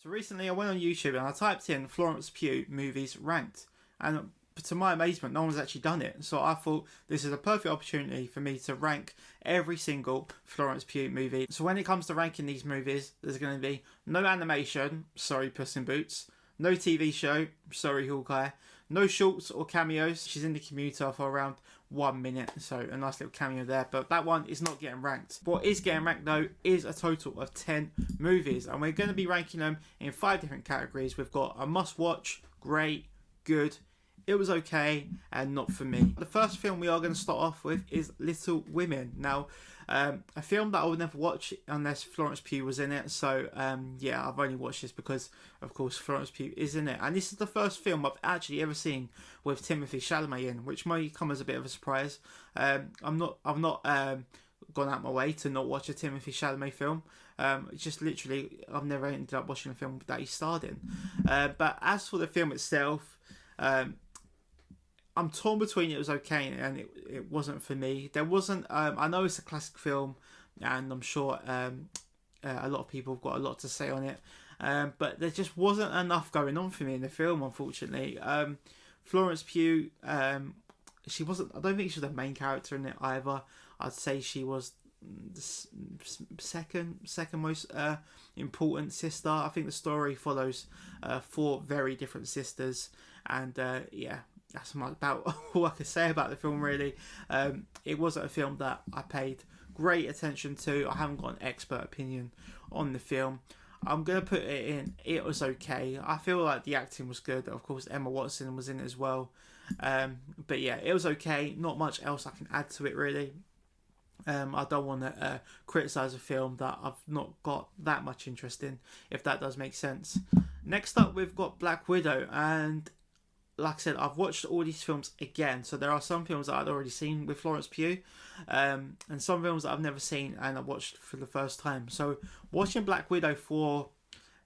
So recently I went on YouTube and I typed in Florence Pugh movies ranked, and to my amazement no one's actually done it. So I thought this is a perfect opportunity for me to rank every single Florence Pugh movie. So when it comes to ranking these movies, there's going to be no animation, sorry Puss in Boots, no TV show, sorry Hawkeye, no shorts or cameos. She's in the commuter for around 1 minute, so a nice little cameo there, but that one is not getting ranked. What is getting ranked though is a total of 10 movies, and we're going to be ranking them in 5 different categories. We've got a must watch, great, good, it was okay, and not for me. The first film we are going to start off with is Little Women. Now, a film that I would never watch unless Florence Pugh was in it. So yeah, I've only watched this because, of course, Florence Pugh is in it. And this is the first film I've actually ever seen with Timothée Chalamet in, which might come as a bit of a surprise. I've not gone out my way to not watch a Timothée Chalamet film. It's just literally, I've never ended up watching a film that he starred in. But as for the film itself, I'm torn between it was okay and it wasn't for me. There wasn't, I know it's a classic film and I'm sure a lot of people have got a lot to say on it, but there just wasn't enough going on for me in the film, unfortunately. Florence Pugh, she wasn't, I don't think she was the main character in it either. I'd say she was the second most important sister. I think the story follows 4 very different sisters, and yeah, that's about all I can say about the film, really. It wasn't a film that I paid great attention to. I haven't got an expert opinion on the film. I'm going to put it in, it was okay. I feel like the acting was good. Of course, Emma Watson was in it as well. But yeah, it was okay. Not much else I can add to it, really. I don't want to criticise a film that I've not got that much interest in, if that does make sense. Next up, we've got Black Widow, and like I said, I've watched all these films again. So there are some films that I'd already seen with Florence Pugh, and some films that I've never seen and I watched for the first time. So watching Black Widow for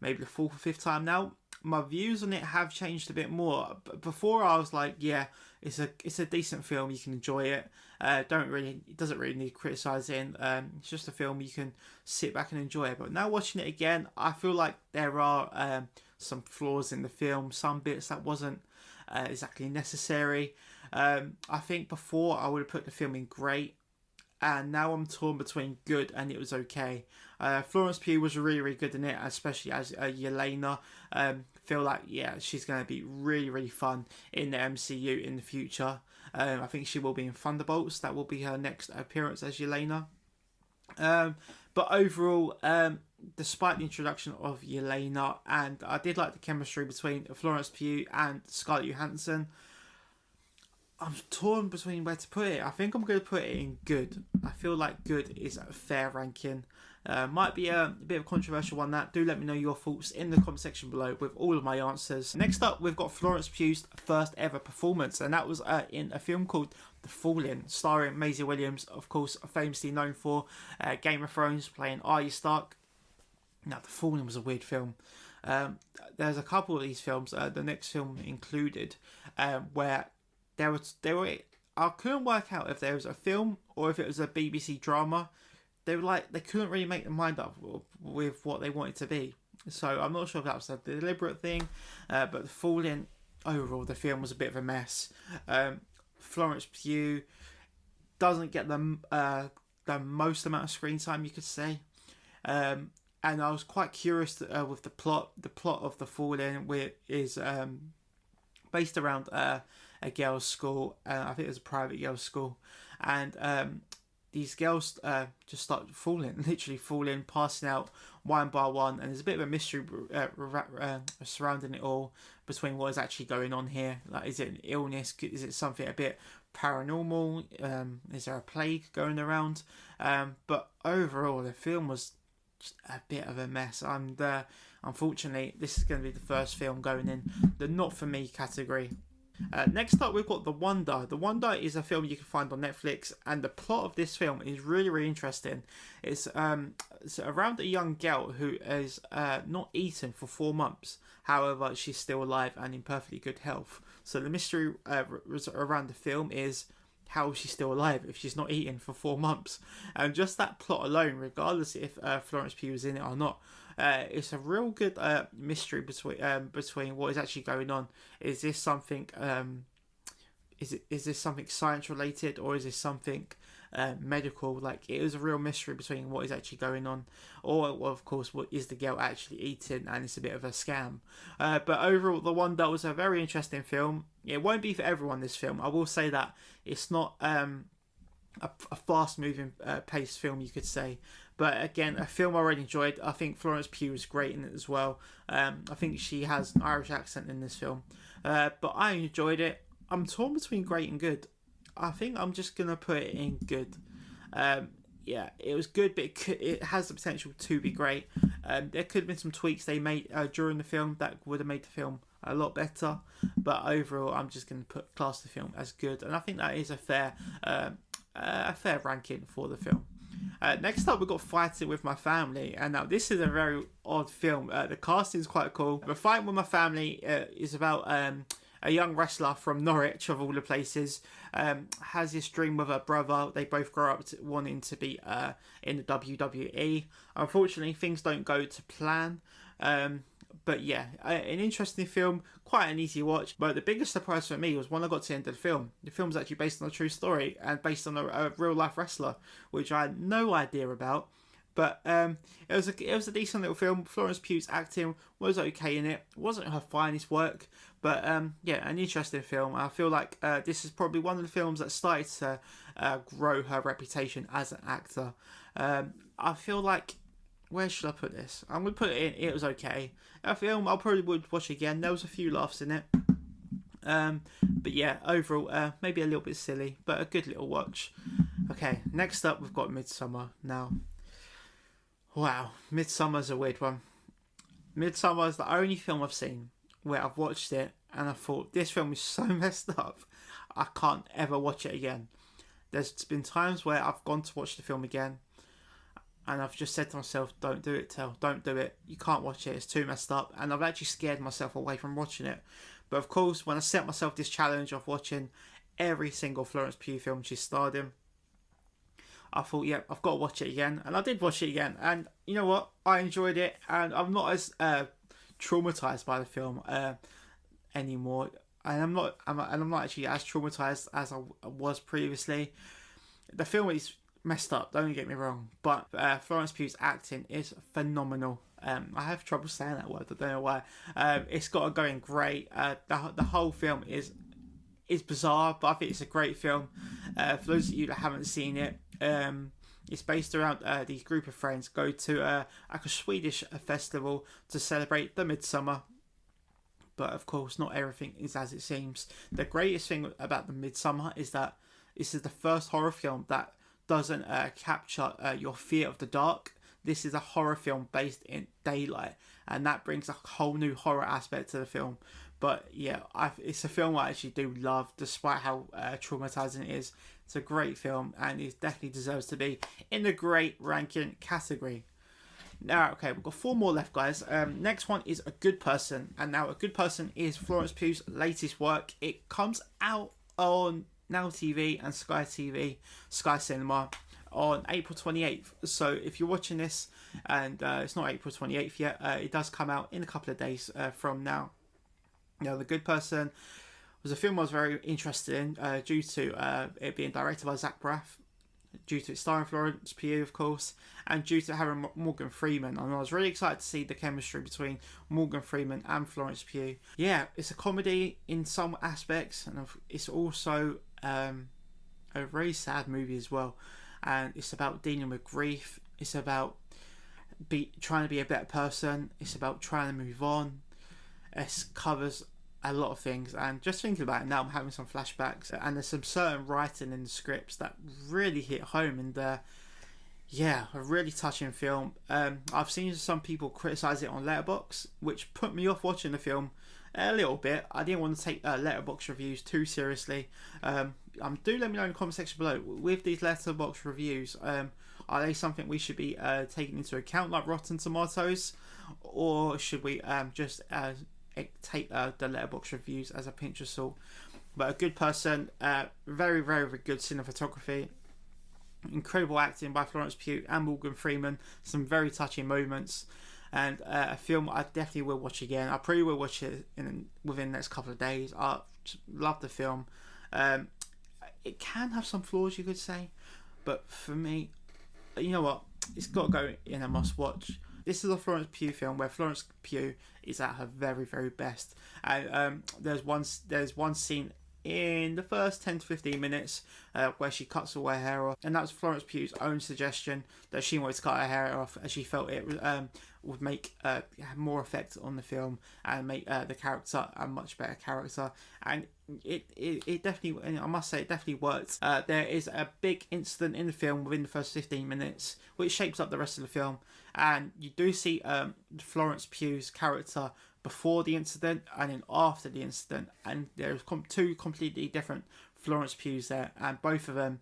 maybe the 4th or 5th time now, my views on it have changed a bit more. Before I was like, yeah, it's a decent film, you can enjoy it. It doesn't really need criticising. It's just a film you can sit back and enjoy it. But now watching it again, I feel like there are some flaws in the film, some bits that wasn't exactly necessary. I think before I would have put the film in great, and now I'm torn between good and it was okay. Florence Pugh was really, really good in it, especially as Yelena. Feel like, yeah, she's going to be really, really fun in the MCU in the future. I think she will be in Thunderbolts. That will be her next appearance as Yelena. But overall, despite the introduction of Yelena, and I did like the chemistry between Florence Pugh and Scarlett Johansson, I'm torn between where to put it. I think I'm going to put it in good. I feel like good is a fair ranking. Might be a bit of a controversial one. That do let me know your thoughts in the comment section below with all of my answers. Next up, we've got Florence Pugh's first ever performance, and that was in a film called The Fallen, starring Maisie Williams, of course, famously known for Game of Thrones, playing Arya Stark. Now, The Fallen was a weird film. There's a couple of these films, the next film included, where there were. I couldn't work out if there was a film or if it was a BBC drama. They couldn't really make their mind up with what they wanted to be. So I'm not sure if that was a deliberate thing, but The Fallen, overall, the film was a bit of a mess. Florence Pugh doesn't get the most amount of screen time, you could say. And I was quite curious with the plot. The plot of The Fallen is based around a girls' school. I think it was a private girls' school, and these girls just start literally falling, passing out one by one, and there's a bit of a mystery surrounding it all, between what is actually going on here. Like, is it an illness? Is it something a bit paranormal? Is there a plague going around? But overall, the film was just a bit of a mess. And unfortunately, this is going to be the first film going in the not for me category. Next up, we've got The Wonder. The Wonder is a film you can find on Netflix, and the plot of this film is really, really interesting. It's around a young girl who is not eaten for 4 months. However, she's still alive and in perfectly good health. So the mystery around the film is, how is she still alive if she's not eaten for 4 months? And just that plot alone, regardless if Florence Pugh is in it or not, It's a real good mystery between what is actually going on. Is this something is this something science related, or is this something medical? Like, it was a real mystery between what is actually going on, or well, of course, what is the girl actually eating, and it's a bit of a scam. But overall, The Wonder was a very interesting film. It won't be for everyone, this film, I will say that. It's not a fast moving paced film, you could say, but again, a film I really enjoyed. I think Florence Pugh was great in it as well. I think she has an Irish accent in this film, but I enjoyed it. I'm torn between great and good. I think I'm just gonna put it in good. Yeah, it was good, but it has the potential to be great. There could have been some tweaks they made during the film that would have made the film a lot better. But overall, I'm just gonna class the film as good, and I think that is a fair ranking for the film. Next up, we've got Fighting with My Family, and now this is a very odd film. The casting is quite cool. But Fighting with My Family is about a young wrestler from Norwich, of all the places, has this dream with her brother. They both grow up wanting to be in the WWE. Unfortunately, things don't go to plan. But yeah, an interesting film, quite an easy watch. But the biggest surprise for me was when I got to the end of the film. The film's actually based on a true story and based on a real life wrestler, which I had no idea about. But it was a decent little film. Florence Pugh's acting was okay in it. It wasn't her finest work, but yeah, an interesting film. I feel like this is probably one of the films that started to grow her reputation as an actor. I feel like, where should I put this? I'm going to put it in, it was okay. A film I probably would watch again. There was a few laughs in it. But yeah, overall, maybe a little bit silly, but a good little watch. Okay, next up we've got Midsommar. Now, wow, Midsummer's a weird one. Midsommar is the only film I've seen where I've watched it and I thought, this film is so messed up, I can't ever watch it again. There's been times where I've gone to watch the film again and I've just said to myself, don't do it, Tel, don't do it. You can't watch it, it's too messed up. And I've actually scared myself away from watching it. But of course, when I set myself this challenge of watching every single Florence Pugh film she's starred in, I thought, yeah, I've got to watch it again. And I did watch it again. And you know what? I enjoyed it. And I'm not as traumatized by the film anymore. And I'm not actually as traumatized as I was previously. The film is messed up, don't get me wrong, but Florence Pugh's acting is phenomenal. I have trouble saying that word, I don't know why. It's got it going great. The whole film is bizarre, but I think it's a great film. For those of you that haven't seen it, it's based around these group of friends go to like a Swedish festival to celebrate the Midsummer. But of course, not everything is as it seems. The greatest thing about the Midsummer is that this is the first horror film that doesn't capture your fear of the dark. This is a horror film based in daylight, and that brings a whole new horror aspect to the film. But yeah, it's a film I actually do love, despite how traumatizing it is. It's a great film, and it definitely deserves to be in the great ranking category. Now, okay, we've got 4 more left, guys. Next one is A Good Person, and now A Good Person is Florence Pugh's latest work. It comes out on Now TV and Sky TV, Sky Cinema, on April 28th. So if you're watching this and it's not April 28th yet, it does come out in a couple of days from now. Now, The Good Person was a film I was very interested in due to it being directed by Zach Braff, due to it starring Florence Pugh, of course, and due to having Morgan Freeman. And I was really excited to see the chemistry between Morgan Freeman and Florence Pugh. Yeah, it's a comedy in some aspects, and it's also a very sad movie as well. And it's about dealing with grief. It's about trying to be a better person. It's about trying to move on. It covers a lot of things, and just thinking about it now, I'm having some flashbacks, and there's some certain writing in the scripts that really hit home, and yeah, a really touching film. I've seen some people criticise it on Letterboxd, which put me off watching the film a little bit. I didn't want to take Letterboxd reviews too seriously. Do let me know in the comment section below, with these Letterboxd reviews, are they something we should be taking into account, like Rotten Tomatoes, or should we just take the Letterboxd reviews as a pinch of salt? But A Good Person, very, very, very good cinematography, incredible acting by Florence Pugh and Morgan Freeman, some very touching moments. and a film I definitely will watch again. I probably will watch it within the next couple of days. I just love the film. It can have some flaws, you could say, but for me, you know what? It's got to go in a must watch. This is a Florence Pugh film where Florence Pugh is at her very, very best. And there's one scene in the first 10 to 15 minutes where she cuts all her hair off, and that was Florence Pugh's own suggestion that she wanted to cut her hair off as she felt it would make more effect on the film and make the character a much better character. And it definitely, and I must say, it definitely worked. There is a big incident in the film within the first 15 minutes which shapes up the rest of the film, and you do see Florence Pugh's character before the incident and then after the incident, and there's two completely different Florence Pughs there, and both of them,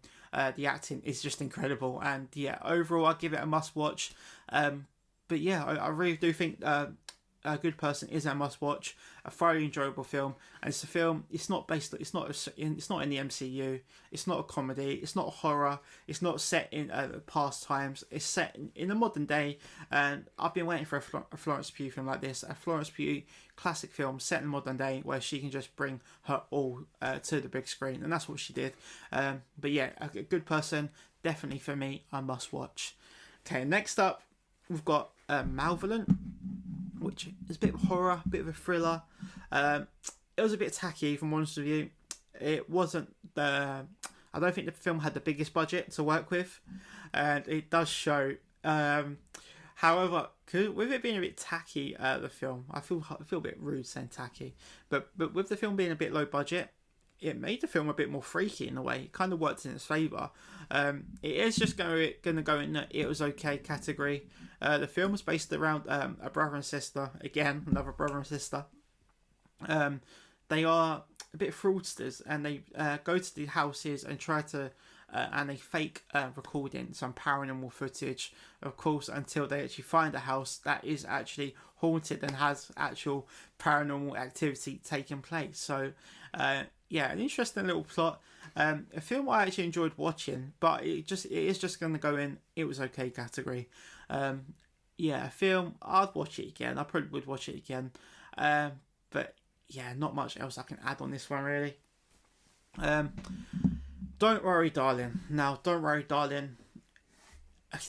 the acting is just incredible. And yeah, overall I give it a must watch. But yeah, I really do think A Good Person is a must watch, a thoroughly enjoyable film, and it's a film. It's not in the MCU. It's not a comedy. It's not a horror. It's not set in past times. It's set in the modern day, and I've been waiting for a Florence Pugh film like this, a Florence Pugh classic film set in the modern day where she can just bring her all to the big screen, and that's what she did. But yeah, A Good Person, definitely for me, a must watch. Okay, next up we've got Malevolent, which is a bit of horror, a bit of a thriller. It was a bit tacky, if I'm honest with you. It wasn't I don't think the film had the biggest budget to work with, and it does show. However, with it being a bit tacky, the film, I feel a bit rude saying tacky, but with the film being a bit low budget, it made the film a bit more freaky in a way. It kind of worked in its favour. It is just going to go in the it was okay category. The film was based around a brother and sister. Again, another brother and sister. They are a bit fraudsters, and they go to the houses and try to and they fake recording some paranormal footage, of course, until they actually find a house that is actually haunted and has actual paranormal activity taking place. So yeah, an interesting little plot. A film I actually enjoyed watching, but it is just going to go in it was okay category. Yeah, a film I'd watch it again. I probably would watch it again. But yeah, not much else I can add on this one really. Don't Worry Darling. Now, Don't Worry Darling,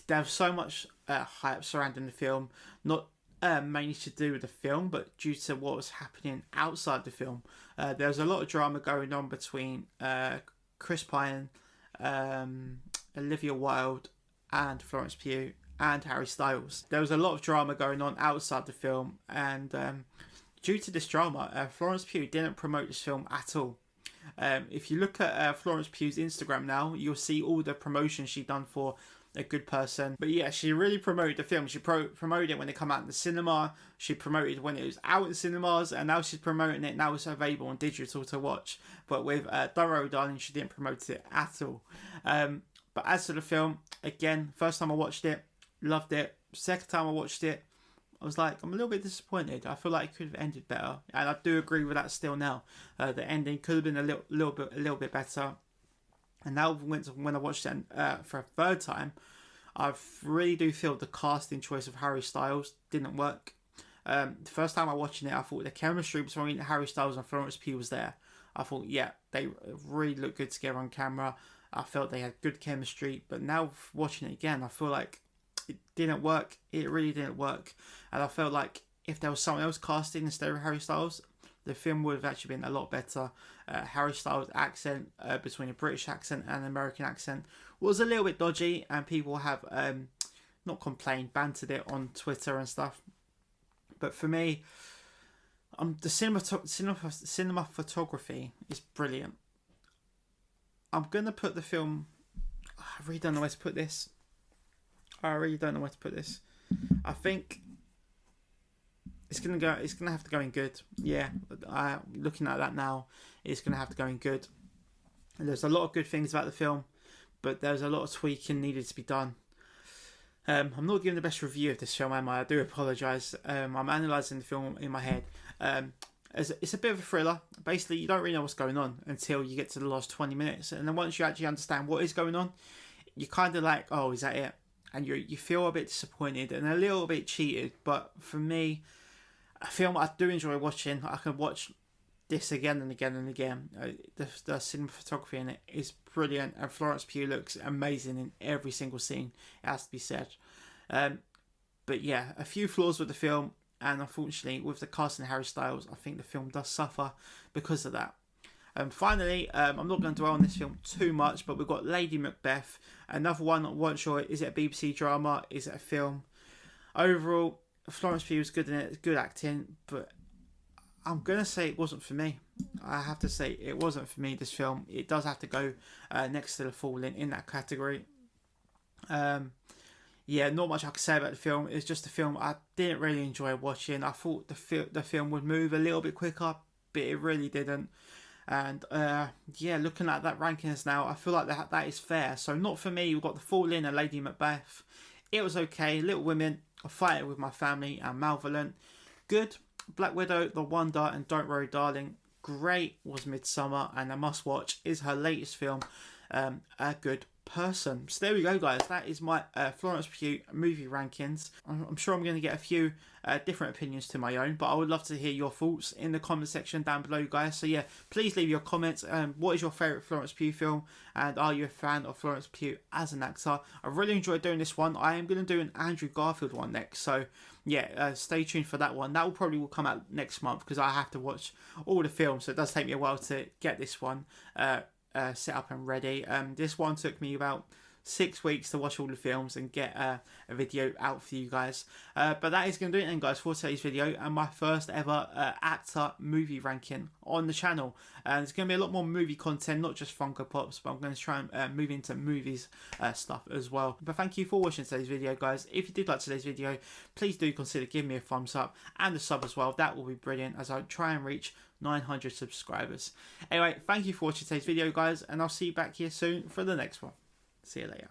there's so much hype surrounding the film, not mainly to do with the film, but due to what was happening outside the film. There was a lot of drama going on between Chris Pine, Olivia Wilde, and Florence Pugh, and Harry Styles. There was a lot of drama going on outside the film, and due to this drama, Florence Pugh didn't promote this film at all. If you look at Florence Pugh's Instagram now, you'll see all the promotion she'd done for A Good Person. But yeah, she really promoted the film. She promoted it when it came out in the cinema. She promoted when it was out in cinemas, and now she's promoting it. Now it's available on digital to watch. But with Don't Worry Darling, she didn't promote it at all. But as to the film, again, first time I watched it, loved it. Second time I watched it, I was like, I'm a little bit disappointed. I feel like it could have ended better, and I do agree with that still now. The ending could have been a little bit better. And now when I watched it for a third time, I really do feel the casting choice of Harry Styles didn't work. The first time I watched it, I thought the chemistry between Harry Styles and Florence Pugh was there. I thought, yeah, they really look good together on camera. I felt they had good chemistry. But now watching it again, I feel like it didn't work. It really didn't work. And I felt like if there was someone else casting instead of Harry Styles, the film would have actually been a lot better. Harry Styles' accent between a British accent and an American accent was a little bit dodgy, and people have not complained, bantered it on Twitter and stuff. But for me, the cinema photography is brilliant. I'm going to put the film... I really don't know where to put this. I think it's gonna have to go in good. Yeah, looking at that now, it's gonna have to go in good. And there's a lot of good things about the film, but there's a lot of tweaking needed to be done. I'm not giving the best review of this film, am I? I do apologise. I'm analysing the film in my head. It's a bit of a thriller. Basically, you don't really know what's going on until you get to the last 20 minutes, and then once you actually understand what is going on, you're kind of like, oh, is that it? and you feel a bit disappointed and a little bit cheated. But for me, a film I do enjoy watching. I can watch this again and again and again. The cinematography in it is brilliant, and Florence Pugh looks amazing in every single scene, it has to be said. But yeah, a few flaws with the film, and unfortunately with the casting Harry Styles, I think the film does suffer because of that. Finally, I'm not going to dwell on this film too much, but we've got Lady Macbeth, another one. I wasn't sure, is it a BBC drama, is it a film? Overall, Florence Pugh was good in it, good acting, but I'm going to say it wasn't for me. I have to say it wasn't for me, this film. It does have to go next to The Fallen in that category. Yeah, not much I can say about the film. It's just a film I didn't really enjoy watching. I thought the film would move a little bit quicker, but it really didn't. And yeah, looking at that rankings now, I feel like that is fair. So not for me. We've got The Fallen and Lady Macbeth. It was okay. Little Women, I Fight It With My Family, and Malevolent. Good. Black Widow, The Wonder, and Don't Worry Darling. Great was Midsummer, and a must watch is her latest film, A Good Person. So there we go, guys. That is my Florence Pugh movie rankings. I'm sure I'm going to get a few different opinions to my own, but I would love to hear your thoughts in the comment section down below, guys. So yeah, please leave your comments. What is your favourite Florence Pugh film, and are you a fan of Florence Pugh as an actor? I really enjoyed doing this one. I am going to do an Andrew Garfield one next, so yeah, stay tuned for that one. That will probably come out next month, because I have to watch all the films, so it does take me a while to get this one set up and ready. This one took me about 6 weeks to watch all the films and get a video out for you guys. But that is going to do it then, guys, for today's video, and my first ever actor movie ranking on the channel. And there's going to be a lot more movie content, not just Funko Pops, but I'm going to try and move into movies stuff as well. But thank you for watching today's video, guys. If you did like today's video, please do consider giving me a thumbs up and a sub as well. That will be brilliant as I try and reach 900 subscribers. Anyway, thank you for watching today's video, guys, and I'll see you back here soon for the next one. See you later.